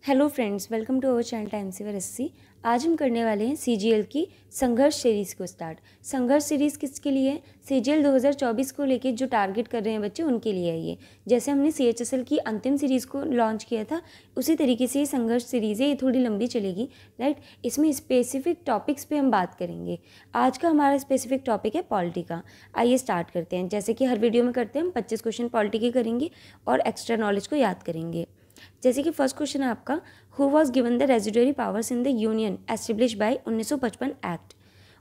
Hello friends, welcome to our channel time saver SC. आज हम करने वाले हैं सीजीएल की संघर्ष सीरीज़ को स्टार्ट। संघर्ष सीरीज़ किसके लिए है? सीजीएल 2024 को लेके जो टारगेट कर रहे हैं बच्चे उनके लिए है ये। जैसे हमने सीएचएसएल की अंतिम सीरीज़ को लॉन्च किया था उसी तरीके से ये संघर्ष सीरीज़ है, ये थोड़ी लंबी चलेगी, राइट। इसमें स्पेसिफिक टॉपिक्स पे हम बात करेंगे। आज का हमारा स्पेसिफिक टॉपिक है पॉलिटी का। आइए स्टार्ट करते हैं। जैसे कि हर वीडियो में करते हैं, हम 25 क्वेश्चन पॉलिटी के करेंगे और एक्स्ट्रा नॉलेज को याद करेंगे। जैसे कि फर्स्ट क्वेश्चन है आपका, who was given the residuary powers in the union establish by 1955 act.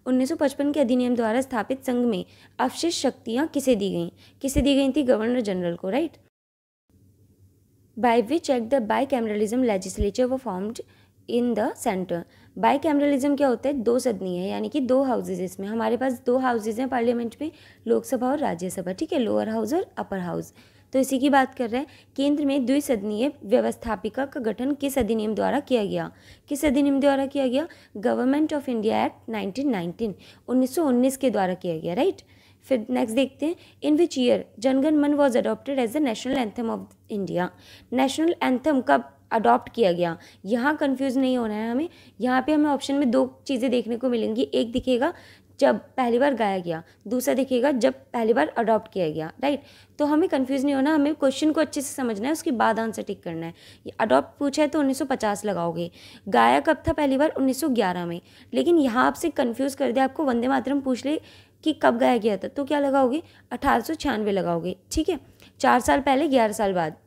1955 के अधिनियम द्वारा स्थापित संघ में अवशिष्ट शक्तियाँ किसे दी गई? किसे दी गई थी? गवर्नर जनरल को, right. By which act the bicameralism legislature was formed in the centre. Bicameralism क्या होता है? दो सदनीय है, यानी कि दो हाउसेज। इसमें हमारे पास दो हाउसेज हैं पार्लियामेंट में, लोकसभा और राज्यसभा, ठीक है, लोअर हाउस और अपर हाउस। तो इसी की बात कर रहे हैं। केंद्र में द्विसदनीय व्यवस्थापिका का गठन किस अधिनियम द्वारा किया गया? किस अधिनियम द्वारा किया गया? गवर्नमेंट ऑफ इंडिया एक्ट 1919 1919 के द्वारा किया गया, राइट। फिर नेक्स्ट देखते हैं, in which year Jana Gana Mana was adopted as the national anthem of India. National anthem कब अडॉप्ट किया गया? यहाँ कंफ्यूज नहीं होना है हमें। यहाँ पे हमें ऑप्शन में दो चीज़ें देखने को मिलेंगी। एक दिखेगा जब पहली बार गाया गया, दूसरा दिखेगा जब पहली बार अडॉप्ट किया गया, राइट। तो हमें कंफ्यूज नहीं होना, हमें क्वेश्चन को अच्छे से समझना है, उसके बाद आंसर टिक करना है। अडॉप्ट पूछा है तो 1950 लगाओगे। गाया कब था पहली बार? 1911 में। लेकिन यहाँ आपसे कंफ्यूज कर दिया, आपको वंदे मातरम पूछ ले कि कब गाया गया था, तो क्या लगाओगे? 1896 लगाओगे, ठीक है। 4 साल पहले, 11 साल बाद।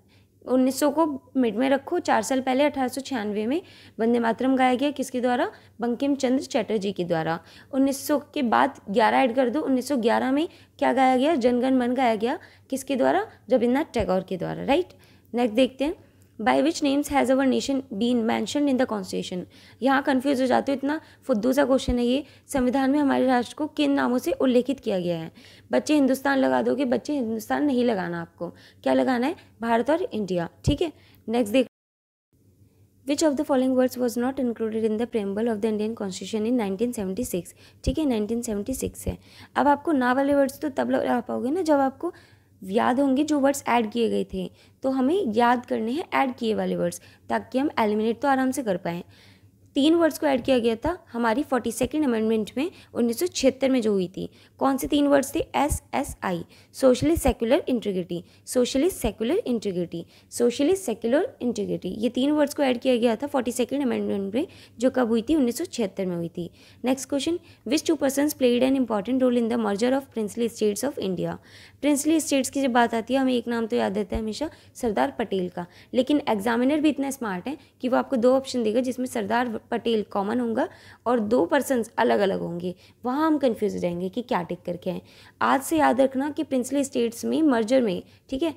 1900 को मिड में रखो, 4 साल पहले 1896 में वंदे मातरम गाया गया। किसके द्वारा? बंकिम चंद्र चटर्जी के द्वारा। 1900 के बाद 11 ऐड कर दो, 1911 में क्या गाया गया? जनगण मन गाया गया। किसके द्वारा? रविन्द्रनाथ टैगोर के द्वारा, राइट। नेक्स्ट देखते हैं, by which names has our nation been mentioned in the constitution. यहाँ कन्फ्यूज हो जाते हो, इतना फुद्दू सा क्वेश्चन है ये। संविधान में हमारे राष्ट्र को किन नामों से उल्लेखित किया गया है? बच्चे हिंदुस्तान लगा दोगे, बच्चे हिंदुस्तान नहीं लगाना, आपको क्या लगाना है? भारत और इंडिया, ठीक है। नेक्स्ट देख, विच of the following words was not included in the preamble of the Indian constitution in 1976, ठीक है, 1976 है। अब आपको ना वाले वर्ड्स तो तब लगा पाओगे ना जब आपको याद होंगे जो वर्ड्स ऐड किए गए थे। तो हमें याद करने हैं ऐड किए वाले वर्ड्स, ताकि हम एलिमिनेट तो आराम से कर पाएँ। 3 वर्ड्स को ऐड किया गया था हमारी 42nd अमेंडमेंट में 1976 में जो हुई थी। कौन से 3 वर्ड्स थे? SSI, socialist secular integrity, socialist secular integrity, socialist secular integrity. ये 3 वर्ड्स को ऐड किया गया था 42nd अमेंडमेंट में, जो कब हुई थी? 1976 में हुई थी। Next question, which 2 persons played an important role in the merger of princely states of India. Princely states की जब बात आती है हमें एक नाम तो याद रहता है हमेशा, सरदार पटेल का। लेकिन एग्जामिनर भी इतना स्मार्ट है कि वो आपको 2 ऑप्शन देगा जिसमें सरदार पटेल कॉमन होगा और 2 पर्सन्स अलग अलग होंगे। वहाँ हम कंफ्यूज हो जाएंगे कि क्या टिक करके हैं। आज से याद रखना कि प्रिंसली स्टेट्स में मर्जर में, ठीक है,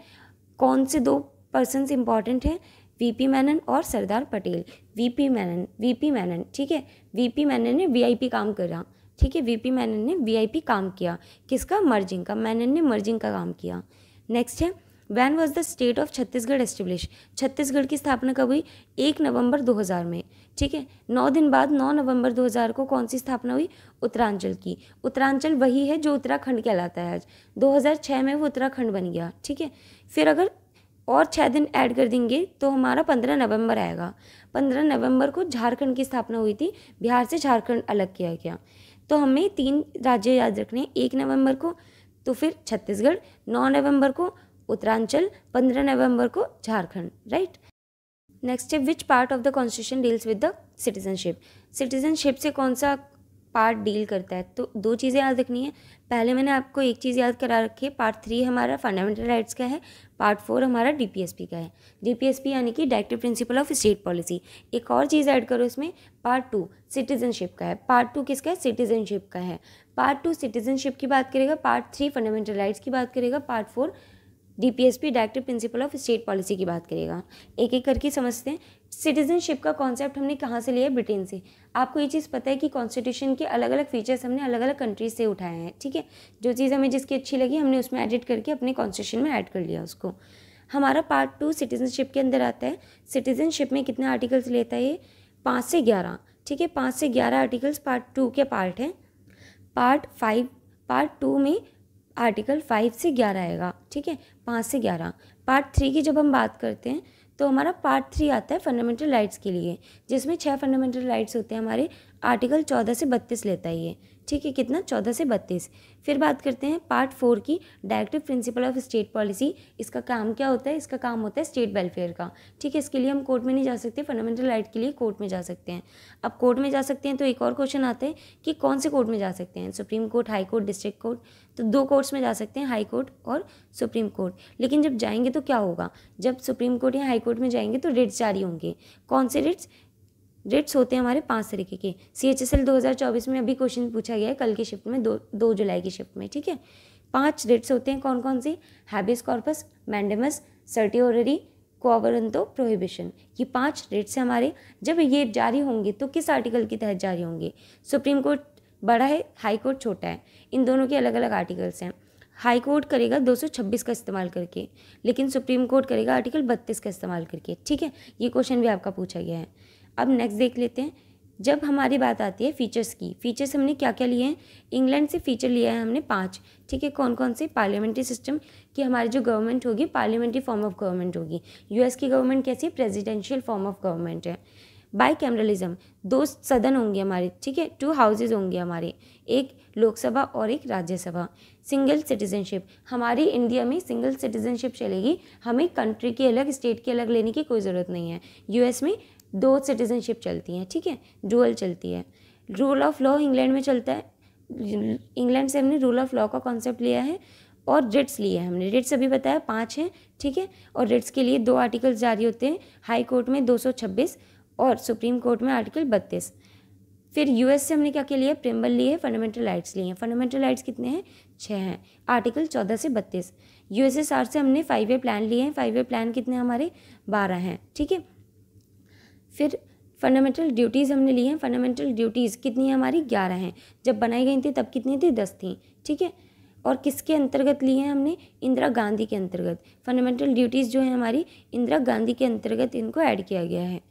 कौन से 2 पर्सन्स इंपॉर्टेंट हैं? वीपी मेनन और सरदार पटेल। वीपी मेनन, ठीक है। वीपी मेनन ने वीआईपी काम करा, ठीक है। वीपी मेनन ने वीआईपी काम किया। किसका? मर्जिंग का। मेनन ने मर्जिंग का काम किया। नेक्स्ट है, when was the state of Chhattisgarh establish. Chhattisgarh की स्थापना कब हुई? 1 नवंबर 2000 में, ठीक है। 9 दिन बाद 9 नवंबर 2000 को कौन सी स्थापना हुई? उत्तरांचल की। उत्तरांचल वही है जो उत्तराखंड कहलाता है आज। 2006 में वो उत्तराखंड बन गया, ठीक है। फिर अगर और 6 दिन ऐड कर देंगे तो हमारा 15 नवंबर आएगा। 15 नवंबर को झारखंड की स्थापना हुई थी, बिहार से झारखंड अलग किया गया। तो हमें 3 राज्य याद रखने हैं। 1 नवंबर को तो फिर छत्तीसगढ़, 9 नवंबर को उत्तरांचल, 15 नवंबर को झारखंड, राइट। नेक्स्ट है, विच part of the constitution deals with the citizenship. Citizenship से कौन सा पार्ट डील करता है? तो 2 चीज़ें याद रखनी है। पहले मैंने आपको एक चीज़ याद करा रखी है, पार्ट 3 हमारा फंडामेंटल राइट्स का है, पार्ट 4 हमारा डीपीएसपी का है। डीपीएसपी यानी कि directive principle of state policy. एक और चीज़ ऐड करो इसमें, पार्ट 2 सिटीजनशिप का है। पार्ट 2 किसका है? सिटीजनशिप का है। पार्ट 2 सिटीजनशिप की बात करेगा, पार्ट 3 फंडामेंटल राइट्स की बात करेगा, part 4 DPSP directive principle of state policy की बात करेगा। एक एक करके समझते हैं। सिटीजनशिप का कॉन्सेप्ट हमने कहाँ से लिया है? ब्रिटेन से। आपको ये चीज़ पता है कि कॉन्स्टिट्यूशन के अलग अलग फीचर्स हमने अलग अलग कंट्रीज से उठाए हैं, ठीक है। जो चीज़ हमें जिसकी अच्छी लगी हमने उसमें एडिट करके अपने कॉन्स्टिट्यूशन में ऐड कर लिया उसको। हमारा पार्ट 2 सिटीजनशिप के अंदर आता है। सिटीजनशिप में कितने आर्टिकल्स लेता है ये? 5 से 11, ठीक है। 5 से 11 आर्टिकल्स पार्ट 2 के पार्ट हैं। पार्ट 2 में आर्टिकल 5 से 11 आएगा, ठीक है, 5 से 11। पार्ट 3 की जब हम बात करते हैं तो हमारा पार्ट 3 आता है फंडामेंटल राइट्स के लिए, जिसमें 6 फंडामेंटल राइट्स होते हैं हमारे। आर्टिकल 14 से 32 लेता है ये, ठीक है, कितना, 14 से 32। फिर बात करते हैं पार्ट 4 की, directive principle of state policy. इसका काम क्या होता है? इसका काम होता है स्टेट वेलफेयर का, ठीक है। इसके लिए हम कोर्ट में नहीं जा सकते, फंडामेंटल राइट के लिए कोर्ट में जा सकते हैं। अब कोर्ट में जा सकते हैं तो एक और क्वेश्चन आता है कि कौन से कोर्ट में जा सकते हैं, supreme court, high court, district court. तो 2 कोर्ट्स में जा सकते हैं, हाई कोर्ट और सुप्रीम कोर्ट। लेकिन जब जाएंगे तो क्या होगा, जब सुप्रीम कोर्ट या हाई कोर्ट में जाएंगे तो रिट्स जारी होंगे। कौन से रिट्स? रिट्स होते हैं हमारे 5 तरीके के। CHSL 2024 में अभी क्वेश्चन पूछा गया है कल की शिफ्ट में, 2 जुलाई की शिफ्ट में, ठीक है। 5 रिट्स होते हैं, कौन कौन से? हैबियस कॉर्पस, मैंडेमस, सर्टिओररी, क्वो वारंटो, प्रोहिबिशन। ये 5 रिट्स हैं हमारे। जब ये जारी होंगे तो किस आर्टिकल के तहत जारी होंगे? सुप्रीम कोर्ट बड़ा है, हाई कोर्ट छोटा है, इन दोनों के अलग अलग आर्टिकल्स हैं। हाई कोर्ट करेगा 226 का इस्तेमाल करके, लेकिन सुप्रीम कोर्ट करेगा आर्टिकल 32 का इस्तेमाल करके, ठीक है। ये क्वेश्चन भी आपका पूछा गया है। अब नेक्स्ट देख लेते हैं, जब हमारी बात आती है फीचर्स की। फीचर्स हमने क्या क्या लिए हैं? इंग्लैंड से फीचर लिया है हमने 5, ठीक है। कौन कौन से? पार्लियामेंट्री सिस्टम, कि हमारी जो गवर्नमेंट होगी पार्लियामेंट्री फॉर्म ऑफ गवर्नमेंट होगी। US की गवर्नमेंट कैसी है? प्रेसिडेंशियल फॉर्म ऑफ गवर्नमेंट है। बाई कैमरलिज्म, 2 सदन होंगे हमारे, ठीक है, 2 हाउसेज होंगे हमारे, एक लोकसभा और एक राज्यसभा। सिंगल सिटीजनशिप, हमारी इंडिया में सिंगल सिटीजनशिप चलेगी, हमें कंट्री की अलग, स्टेट की अलग लेने की कोई ज़रूरत नहीं है। US में 2 सिटीजनशिप चलती हैं, ठीक है, डुअल चलती है। रूल ऑफ लॉ इंग्लैंड में चलता है, इंग्लैंड से हमने रूल ऑफ लॉ का कॉन्सेप्ट लिया है। और रिट्स लिए हैं हमने, रिट्स अभी बताया 5 हैं, ठीक है। और रिट्स के लिए 2 आर्टिकल्स जारी होते हैं, हाई कोर्ट में 226 और सुप्रीम कोर्ट में आर्टिकल 32। फिर US से हमने क्या क्या लिया? प्रेम्बल लिए, फंडामेंटल राइट्स लिए हैं। फंडामेंटल राइट्स कितने हैं? 6 हैं, आर्टिकल 14 से 32। USSR से हमने 5 ईयर प्लान लिए हैं, 5 ईयर प्लान कितने हमारे? 12 हैं, ठीक है। फिर फंडामेंटल ड्यूटीज़ हमने ली हैं, फंडामेंटल ड्यूटीज़ कितनी है हमारी? 11 हैं। जब बनाई गई थी तब कितनी थी? 10 थी, ठीक है। और किसके अंतर्गत लिए हैं हमने? इंदिरा गांधी के अंतर्गत। फंडामेंटल ड्यूटीज़ जो है हमारी इंदिरा गांधी के अंतर्गत इनको ऐड किया गया है।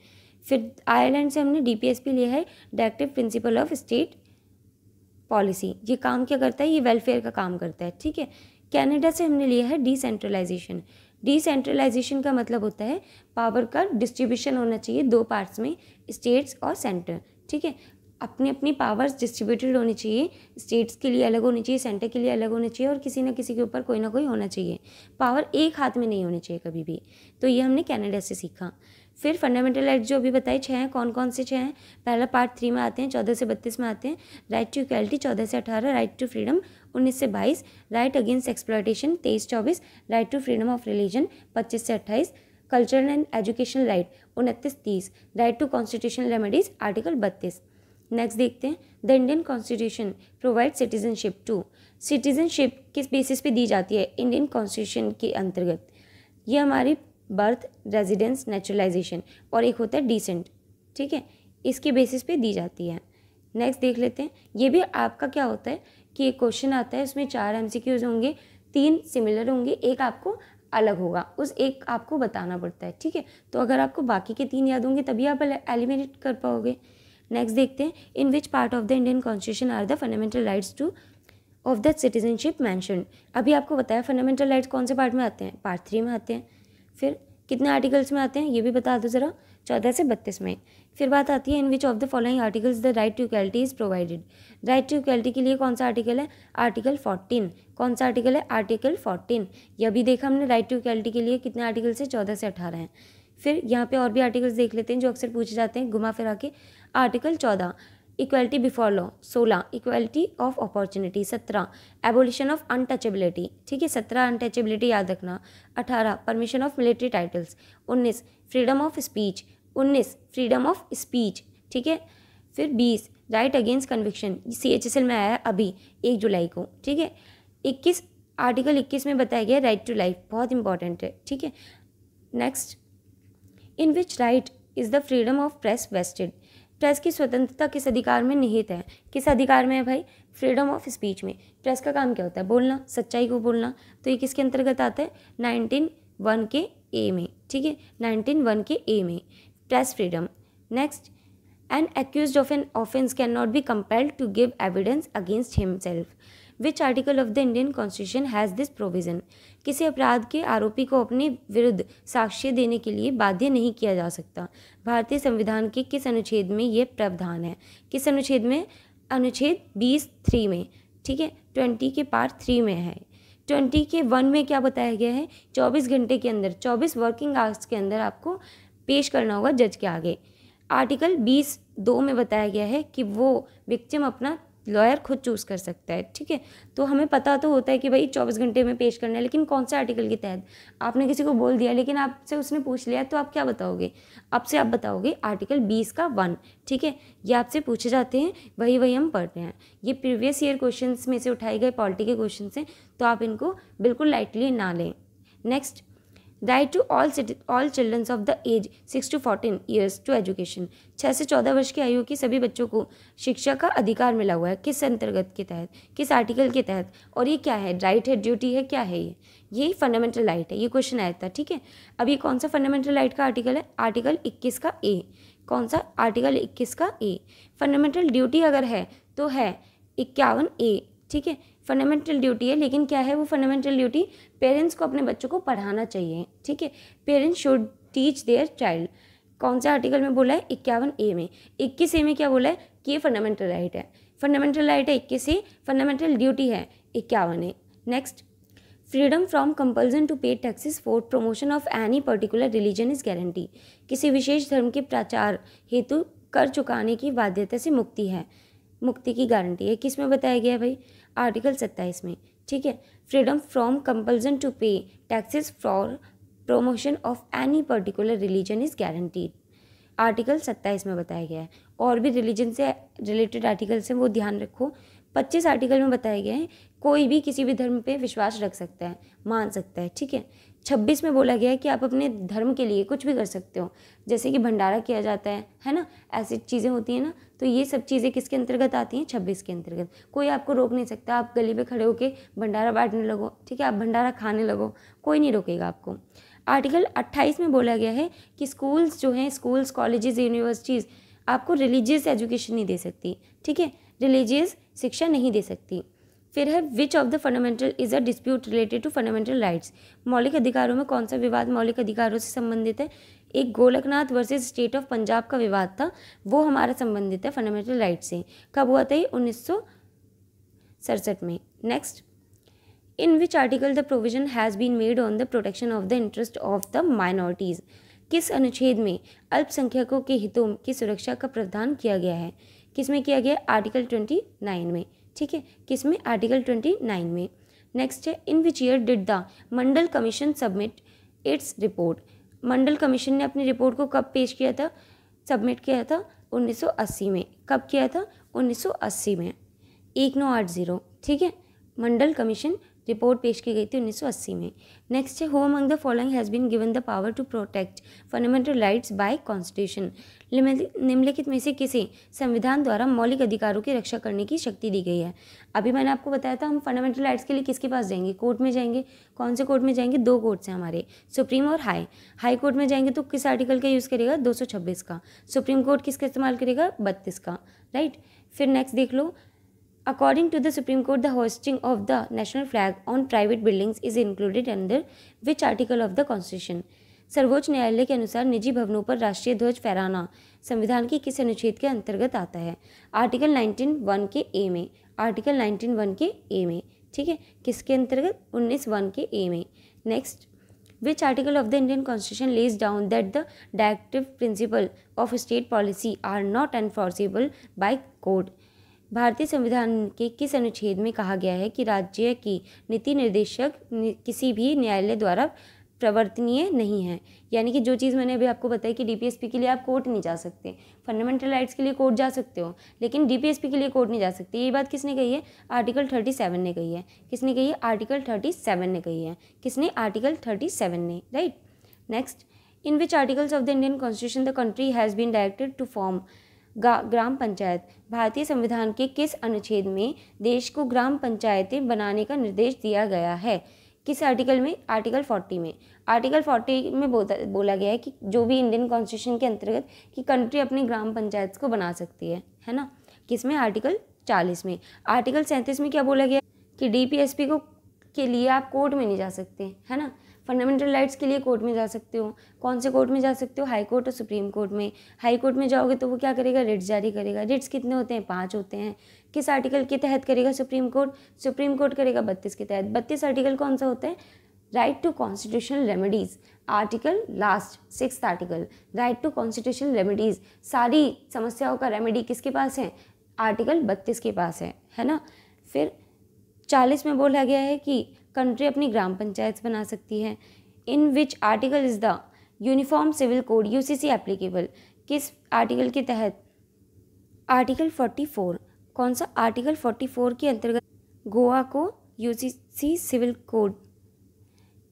फिर आयरलैंड से हमने DPSP लिया है, directive principle of state policy. ये काम क्या करता है? ये वेलफेयर का काम करता है, ठीक है। कनाडा से हमने लिया है डिसेंट्रलाइजेशन। डिसेंट्रलाइजेशन का मतलब होता है पावर का डिस्ट्रीब्यूशन होना चाहिए 2 पार्ट्स में, स्टेट्स और सेंटर, ठीक है। अपनी अपनी पावर्स डिस्ट्रीब्यूटेड होनी चाहिए, स्टेट्स के लिए अलग होनी चाहिए, सेंटर के लिए अलग होनी चाहिए, और किसी न किसी के ऊपर कोई ना कोई होना चाहिए। पावर एक हाथ में नहीं होनी चाहिए कभी भी। तो ये हमने कनाडा से सीखा। फिर फंडामेंटल राइट्स जो अभी बताए 6 हैं, कौन कौन से 6 हैं? पहला पार्ट 3 में आते हैं, 14 से 32 में आते हैं। राइट टू इक्वालिटी 14 से 18, राइट टू फ्रीडम 19 से 22, right against exploitation 23-24, right to freedom of religion 25 से 28, cultural and educational right 29-30, right to constitutional remedies article 32। Next देखते हैं, the Indian constitution provide citizenship to. Citizenship किस basis पे दी जाती है? इंडियन कॉन्स्टिट्यूशन के अंतर्गत। ये हमारी बर्थ, रेजिडेंस, नेचुरलाइजेशन और एक होता है डिसेंट, ठीक है, इसके बेसिस पे दी जाती है। नेक्स्ट देख लेते हैं, ये भी आपका क्या होता है कि एक क्वेश्चन आता है, उसमें 4 MCQs होंगे, 3 सिमिलर होंगे, एक आपको अलग होगा, उस एक आपको बताना पड़ता है, ठीक है। तो अगर आपको बाकी के 3 याद होंगे तभी आप एलिमिनेट कर पाओगे। नेक्स्ट देखते हैं, in which part of the Indian constitution are the fundamental rights to of the citizenship mentioned. अभी आपको बताया फंडामेंटल राइट्स कौन से पार्ट में आते हैं? पार्ट 3 में आते हैं। फिर कितने आर्टिकल्स में आते हैं ये भी बता दो ज़रा, 14 से 32 में। फिर बात आती है, in which of the following articles the right to equality is provided. Right to equality के लिए कौन सा आर्टिकल है? आर्टिकल 14। कौन सा आर्टिकल है? आर्टिकल 14। यह भी देखा हमने, राइट टू इक्वालिटी के लिए कितने आर्टिकल्स है? 14 से 18 हैं। फिर यहाँ पे और भी आर्टिकल्स देख लेते हैं जो अक्सर पूछे जाते हैं घुमा फिरा के। Article 14 equality before law, 16 equality of opportunity, 17 abolition of untouchability, ठीक है, 17 अनटचेबिलिटी याद रखना, 18 permission of military titles, 19 freedom of speech, 19 freedom of speech, ठीक है। फिर 20 राइट अगेंस्ट कन्विक्शन, CHSL में आया अभी 1 जुलाई को, ठीक है। 21 आर्टिकल 21 में बताया गया राइट टू लाइफ, बहुत इंपॉर्टेंट है, ठीक है। Next, in which right is the freedom of press vested. Press की स्वतंत्रता किस अधिकार में निहित है? किस अधिकार में है भाई? फ्रीडम ऑफ स्पीच में। प्रेस का काम क्या होता है? बोलना, सच्चाई को बोलना। तो ये किसके अंतर्गत आता है? 19(1) के ए में, ठीक है, 19(1) के ए में press freedom. Next, an accused of an offence can not be compelled to give evidence against himself. Which article of the Indian constitution has this provision. किसी अपराध के आरोपी को अपने विरुद्ध साक्ष्य देने के लिए बाध्य नहीं किया जा सकता। भारतीय संविधान के किस अनुच्छेद में ये प्रावधान है? किस अनुच्छेद में? अनुच्छेद 20(3) में, ठीक है, 20 के पार्ट 3 में है। 20 के 1 में क्या बताया गया है? 24 घंटे के अंदर, 24 वर्किंग आवर्स के अंदर आपको पेश करना होगा जज के आगे। आर्टिकल 20(2) में बताया गया है कि वो विक्टिम अपना लॉयर खुद चूज़ कर सकता है, ठीक है। तो हमें पता तो होता है कि भाई 24 घंटे में पेश करना है, लेकिन कौन से आर्टिकल के तहत? आपने किसी को बोल दिया, लेकिन आपसे उसने पूछ लिया, तो आप क्या बताओगे? आपसे आप बताओगे आर्टिकल 20 का 1, ठीक है। ये आपसे पूछे जाते हैं, वही हम पढ़ रहे हैं। ये प्रीवियस ईयर क्वेश्चन में से उठाए गए पॉलिटी के क्वेश्चन हैं, तो आप इनको बिल्कुल लाइटली ना लें। Next, right to all childrens of the age 6 to 14 years to education. 6 से 14 वर्ष की आयु के सभी बच्चों को शिक्षा का अधिकार मिला हुआ है। किस अंतर्गत के तहत? किस आर्टिकल के तहत? और ये क्या है? राइट है, ड्यूटी है, क्या है ये फंडामेंटल राइट है। ये क्वेश्चन आया था, ठीक है। अब ये कौन सा फंडामेंटल राइट का आर्टिकल है? आर्टिकल 21 का ए। कौन सा? आर्टिकल 21 का ए। फंडामेंटल ड्यूटी अगर है तो है 51A, ठीक है। फंडामेंटल ड्यूटी है, लेकिन क्या है वो फंडामेंटल ड्यूटी? पेरेंट्स को अपने बच्चों को पढ़ाना चाहिए, ठीक है। Parents should teach their child. कौन सा आर्टिकल में बोला है? 51A में। 21A में क्या बोला है? कि ये फंडामेंटल राइट है। फंडामेंटल राइट है 21A, फंडामेंटल ड्यूटी है 51A। Next, freedom from compulsion to pay taxes for promotion of any particular religion is guarantee. किसी विशेष धर्म के प्रचार हेतु कर चुकाने की बाध्यता से मुक्ति की गारंटी है। किस में बताया गया है भाई? आर्टिकल 27 में, ठीक है। Freedom from compulsion to pay taxes for promotion of any particular religion is guaranteed. Article 27 में बताया गया है। और भी रिलीजन से रिलेटेड आर्टिकल्स हैं, वो ध्यान रखो। 25 आर्टिकल में बताया गया है कोई भी किसी भी धर्म पे विश्वास रख सकता है, मान सकता है, ठीक है। 26 में बोला गया है कि आप अपने धर्म के लिए कुछ भी कर सकते हो, जैसे कि भंडारा किया जाता है ना, ऐसी चीज़ें होती हैं ना। तो ये सब चीज़ें किसके अंतर्गत आती हैं? 26 के अंतर्गत। कोई आपको रोक नहीं सकता, आप गली पे खड़े होकर भंडारा बांटने लगो, ठीक है, आप भंडारा खाने लगो, कोई नहीं रोकेगा आपको। आर्टिकल 28 में बोला गया है कि स्कूल्स जो हैं, स्कूल्स, कॉलेजेस, यूनिवर्सिटीज़ आपको रिलीजियस एजुकेशन नहीं दे सकती, ठीक है, रिलीजियस शिक्षा नहीं दे सकती। फिर है which of the fundamental is a dispute related to fundamental rights. मौलिक अधिकारों में कौन सा विवाद मौलिक अधिकारों से संबंधित है? एक Golaknath versus state of Punjab का विवाद था, वो हमारा संबंधित है फंडामेंटल राइट से। कब हुआ था ये? 1967 में। Next, in which article the provision has been made on the protection of the interest of the minorities. किस अनुच्छेद में अल्पसंख्यकों के हितों की सुरक्षा का प्रावधान किया गया है? किस में किया गया? आर्टिकल 29 में, ठीक है। किस में? आर्टिकल 29 में। नेक्स्ट है, in which year did the Mandal commission submit its report. Mandal commission ने अपनी रिपोर्ट को कब पेश किया था? सबमिट किया था 1980 में। कब किया था? 1980 में, 1980, ठीक है। मंडल कमीशन रिपोर्ट पेश की गई थी 1980 में। नेक्स्ट है, who among the following has been given the power to protect fundamental rights by constitution. निम्नलिखित में से किसे संविधान द्वारा मौलिक अधिकारों की रक्षा करने की शक्ति दी गई है? अभी मैंने आपको बताया था हम फंडामेंटल राइट्स के लिए किसके पास जाएंगे? कोर्ट में जाएंगे। कौन से कोर्ट में जाएंगे? 2 कोर्ट्स हैं हमारे, सुप्रीम और हाई कोर्ट में जाएंगे तो किस आर्टिकल का यूज़ करेगा? 226 का। सुप्रीम कोर्ट किसका इस्तेमाल करेगा? 32 का, राइट। फिर नेक्स्ट देख लो, According to the Supreme Court, the hoisting of the national flag on private buildings is included under which article of the Constitution? सर्वोच्च न्यायालय के अनुसार निजी भवनों पर राष्ट्रीय ध्वज फहराना संविधान के किस अनुच्छेद के अंतर्गत आता है? आर्टिकल 19(1) के ए में। आर्टिकल 19(1) के ए में, ठीक है। किसके अंतर्गत? 19(1) के ए में। Next, which article of the Indian Constitution lays down that the directive principle of state policy are not enforceable by court? भारतीय संविधान के किस अनुच्छेद में कहा गया है कि राज्य की नीति निर्देशक किसी भी न्यायालय द्वारा प्रवर्तनीय नहीं है? यानी कि जो चीज़ मैंने अभी आपको बताई कि डीपीएसपी के लिए आप कोर्ट नहीं जा सकते, फंडामेंटल राइट्स के लिए कोर्ट जा सकते हो, लेकिन डीपीएसपी के लिए कोर्ट नहीं जा सकते। ये बात किसने कही है? आर्टिकल 37 ने कही है। किसने कही है? आर्टिकल 37 ने कही है। किसने? आर्टिकल 37 ने, right. Next, in which articles of the Indian constitution the country has been directed to form gram panchayat. भारतीय संविधान के किस अनुच्छेद में देश को ग्राम पंचायतें बनाने का निर्देश दिया गया है? किस आर्टिकल में? आर्टिकल 40 में। आर्टिकल 40 में बोला गया है कि जो भी इंडियन कॉन्स्टिट्यूशन के अंतर्गत कि कंट्री अपनी ग्राम पंचायत को बना सकती है ना। किस में? आर्टिकल 40 में। आर्टिकल 37 में क्या बोला गया? कि डीपीएसपी को के लिए आप कोर्ट में नहीं जा सकते, है ना। फंडामेंटल राइट्स के लिए कोर्ट में जा सकते हो। कौन से कोर्ट में जा सकते हो? हाई कोर्ट और सुप्रीम कोर्ट में। हाई कोर्ट में जाओगे तो वो क्या करेगा? रिट्स जारी करेगा। रिट्स कितने होते हैं? 5 होते हैं। किस आर्टिकल के तहत करेगा सुप्रीम कोर्ट? सुप्रीम कोर्ट करेगा 32 के तहत। 32 आर्टिकल कौन सा होता है? Right to constitutional remedies article, last 6th article, right to constitutional remedies. सारी समस्याओं का रेमेडी किसके पास है? आर्टिकल 32 के पास है ना। फिर 40 में बोला गया है कि कंट्री अपनी ग्राम पंचायत बना सकती है। In which article is the uniform civil code UCC applicable? किस आर्टिकल के तहत? आर्टिकल 44। कौन सा? आर्टिकल 44 के अंतर्गत गोवा को यूसीसी सिविल कोड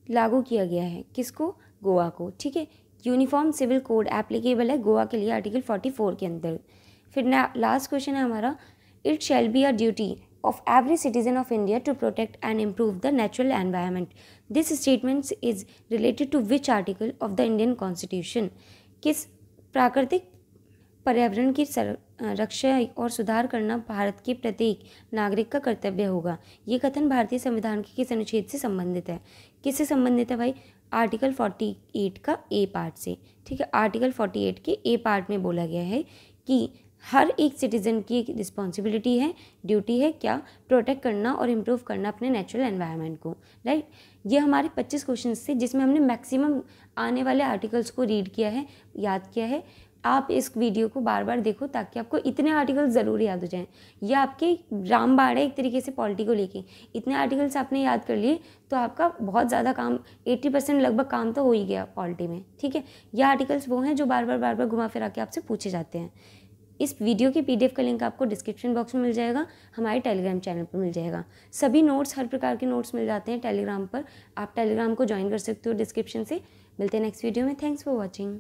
लागू किया गया है। किसको? गोवा को, ठीक है। यूनिफॉर्म सिविल कोड एप्लीकेबल है गोवा के लिए आर्टिकल 44 के अंदर। फिर लास्ट क्वेश्चन है हमारा, it shall be a duty of every citizen of India to protect and improve the natural environment. This statement is related to which article of the Indian Constitution? किस प्राकृतिक पर्यावरण की रक्षा और सुधार करना भारत के प्रत्येक नागरिक का कर्तव्य होगा। ये कथन भारतीय संविधान के किस अनुच्छेद से संबंधित है? किससे संबंधित है भाई? आर्टिकल 48 का ए पार्ट से, ठीक है। आर्टिकल 48 के ए पार्ट में बोला गया है कि हर एक सिटीज़न की एक रिस्पॉन्सिबिलिटी है, ड्यूटी है क्या? प्रोटेक्ट करना और इम्प्रूव करना अपने नेचुरल एनवायरनमेंट को, राइट। ये हमारे 25 क्वेश्चन थे जिसमें हमने मैक्सिमम आने वाले आर्टिकल्स को रीड किया है, याद किया है। आप इस वीडियो को बार बार देखो ताकि आपको इतने आर्टिकल्स ज़रूर याद हो जाएं। यह आपके रामबाण है एक तरीके से पॉलिटी को लेके। इतने आर्टिकल्स आपने याद कर लिए तो आपका बहुत ज़्यादा काम, 80% लगभग काम तो हो ही गया पॉलिटी में, ठीक है। यह आर्टिकल्स वो हैं जो बार बार घुमा फिरा के आपसे पूछे जाते हैं। इस वीडियो के PDF का लिंक आपको डिस्क्रिप्शन बॉक्स में मिल जाएगा, हमारे टेलीग्राम चैनल पर मिल जाएगा। सभी नोट्स, हर प्रकार के नोट्स मिल जाते हैं टेलीग्राम पर। आप टेलीग्राम को ज्वाइन कर सकते हो डिस्क्रिप्शन से। मिलते हैं नेक्स्ट वीडियो में। Thanks for watching.